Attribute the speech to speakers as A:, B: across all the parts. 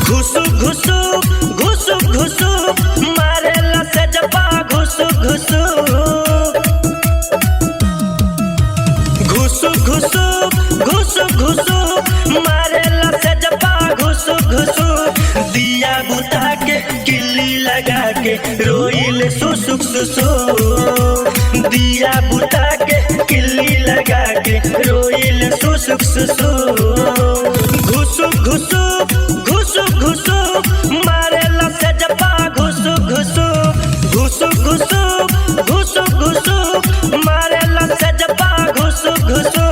A: घुसु घुसु घुसु घुसु मारेला से जपा घुसु घुसु घुसु घुसु घुसु घुसु मारेला से जपा घुसु घुसु दिया बुता के किल्ली लगा के रोइल सुसुक सुसु दिया बुता के किल्ली लगा के रोइल सुसुक सुसु घुसु घुसु घुसु घुसु मारेला से जपा घुसु घुसु घुसु घुसु घुसु घुसु मारेला से जपा घुसु घुसु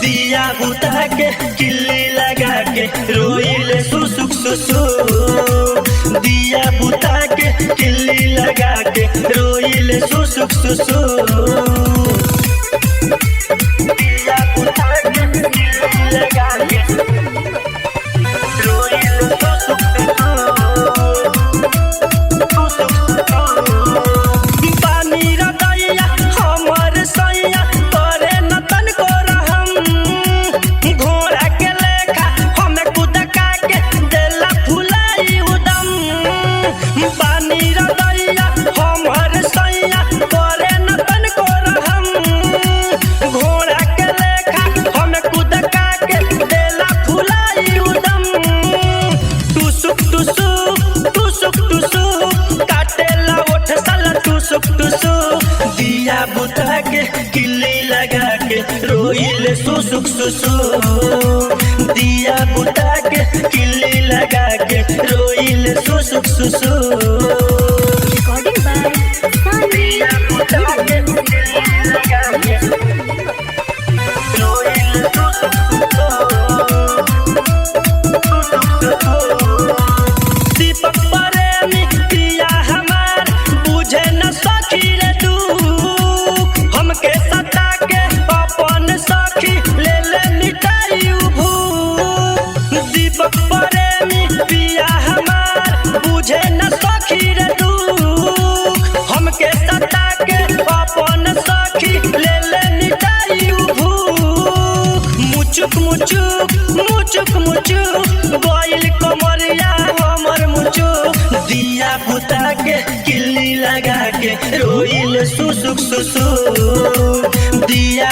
A: दिया बुता के किल्ली लगा के रोइल सुसुक सुसु दिया बुता के किल्ली लगा के रोइल सुसुक सुसु दिया बुता के किल्ली लगा के रोइल सुसुक सुसु पानी रदैया हमर सैया तोरे नतन को रहम घोड़ा के लेखा हमें कुदका के देला फुलाई उदम पानी रदैया हमर सैया तोरे नतन को रहम घोड़ा के लेखा हमें कुदका के देला फुलाई उदम टुसुक टुसुक टुसुक टुसुक काटेला ओठ साला टुसुक टुसुक दिया बुता के किल्ली लगा के रोइल सुसुक सुसु दिया बुता के किल्ली लगा के रोइल सुसुक सुसु
B: Recording by Sunny
A: दिया बुता के किल्ली लगा के रोइल सुसुक सुसु दीपक प्रेमी पिया हमार बुझे न सखी रे दुख हमके सता के अपन सखी ले ले मिटाई भूख दीपक प्रेमी पिया हमार बुझे न सखी रे दुख हमके सता के अपन सखी ले ले मिटाई भूख मुचुक मुचुक मुचुक मुचुक गोइल कमरिया हमर मुचुक दिया बुता के किल्ली लगा के रोइल सुसुक सुसु दिया